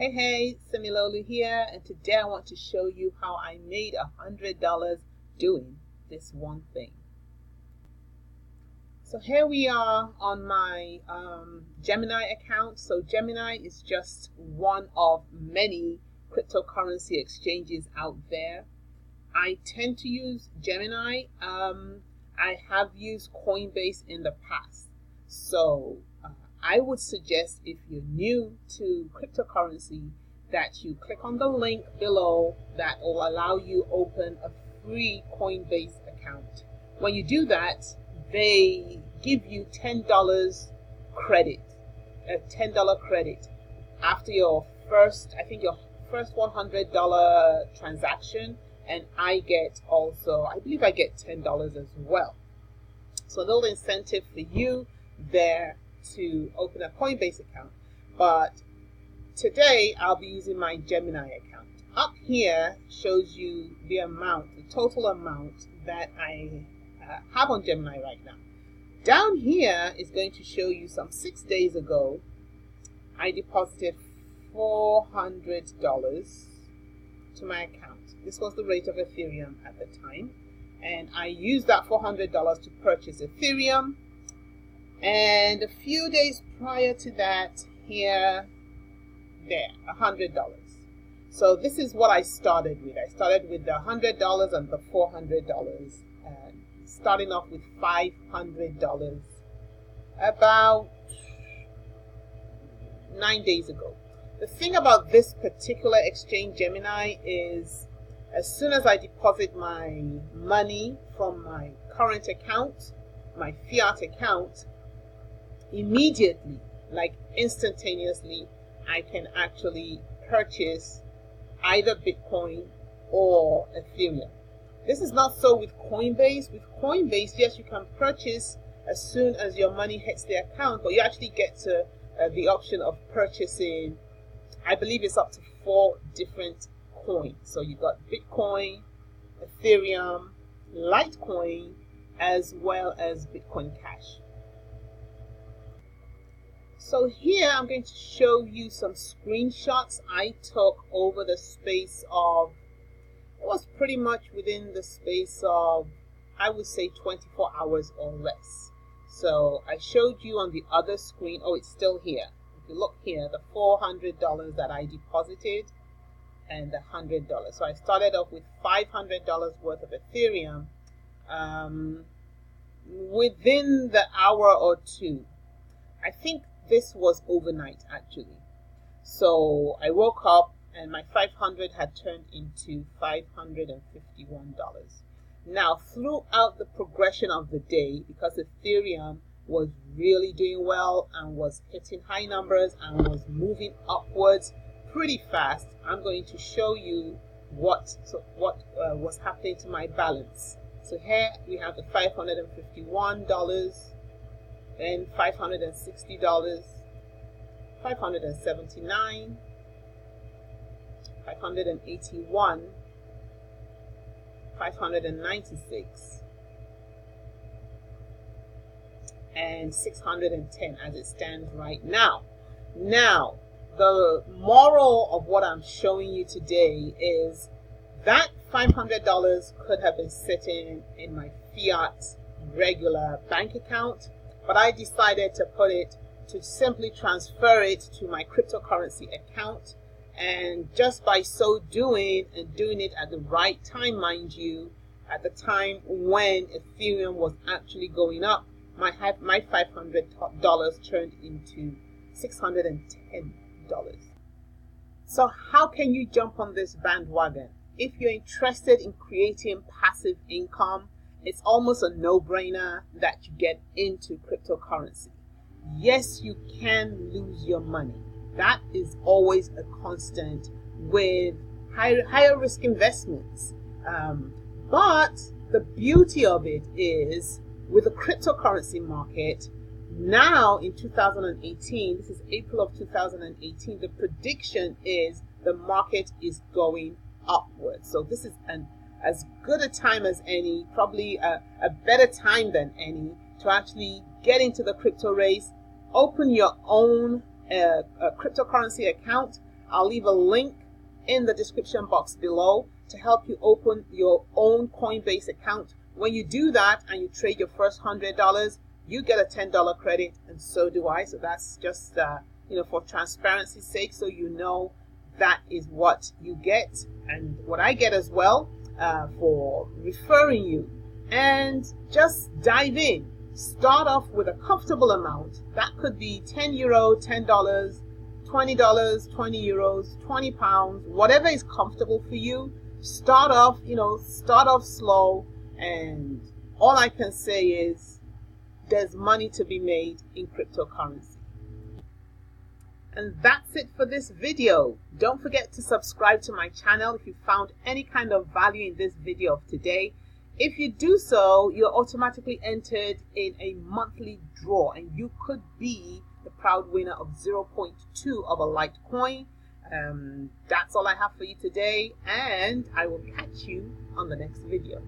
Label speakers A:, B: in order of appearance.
A: Hey, Similolu here, and today I want to show you how I made $100 doing this one thing. So here we are on my Gemini account. So Gemini is just one of many cryptocurrency exchanges out there. I tend to use Gemini. I have used Coinbase in the past. So I would suggest, if you're new to cryptocurrency, that you click on the link below that will allow you open a free Coinbase account. When you do that, they give you $10 credit, a $10 credit after your first $100 transaction, and I believe I get $10 as well. So a little incentive for you there to open a Coinbase account. But today I'll be using my Gemini account. Up here shows you the total amount that I have on Gemini right now. Down here is going to show you some 6 days ago I deposited $400 to my account. This was the rate of Ethereum at the time, and I used that $400 to purchase Ethereum. And a few days prior to that, $100. So this is what I started with. I started with the $100 and the $400, and starting off with $500 about 9 days ago. The thing about this particular exchange, Gemini, is as soon as I deposit my money from my current account, my fiat account, immediately, like instantaneously, I can actually purchase either Bitcoin or Ethereum. This is not so with Coinbase. With Coinbase, yes, you can purchase as soon as your money hits the account, but you actually get to the option of purchasing, I believe it's up to 4 different coins. So you got Bitcoin, Ethereum, Litecoin, as well as Bitcoin Cash. So here I'm going to show you some screenshots I took over the space of, it was pretty much within the space of, I would say 24 hours or less. So I showed you on the other screen, oh, it's still here. If you look here, the $400 that I deposited and the $100. So I started off with $500 worth of Ethereum within the hour or two. I think this was overnight actually. So I woke up and my 500 had turned into $551. Now, throughout the progression of the day, because Ethereum was really doing well and was hitting high numbers and was moving upwards pretty fast, I'm going to show you what was happening to my balance. So here we have the $551, then $560, $579, $581, $596, and $610 as it stands right now. Now, the moral of what I'm showing you today is that $500 could have been sitting in my fiat regular bank account, but I decided to simply transfer it to my cryptocurrency account. And just by so doing, and doing it at the right time, mind you, at the time when Ethereum was actually going up, my $500 turned into $610. So how can you jump on this bandwagon? If you're interested in creating passive income, it's almost a no-brainer that you get into cryptocurrency. Yes, you can lose your money. That is always a constant with higher risk investments. But the beauty of it is, with the cryptocurrency market, now in 2018, this is April of 2018, the prediction is the market is going upwards. So this is as good a time as any, probably a better time than any, to actually get into the crypto race, open your own a cryptocurrency account. I'll leave a link in the description box below to help you open your own Coinbase account. When you do that and you trade your first $100, you get a $10 credit, and so do I. So that's just for transparency's sake, so you know that is what you get and what I get as well for referring you. And just dive in. Start off with a comfortable amount. That could be €10, $10, $20, 20 euros, 20 pounds, whatever is comfortable for you. Start off slow, and all I can say is there's money to be made in cryptocurrency. And that's it for this video. Don't forget to subscribe to my channel if you found any kind of value in this video of today. If you do so, you're automatically entered in a monthly draw, and you could be the proud winner of 0.2 of a Litecoin. That's all I have for you today, and I will catch you on the next video.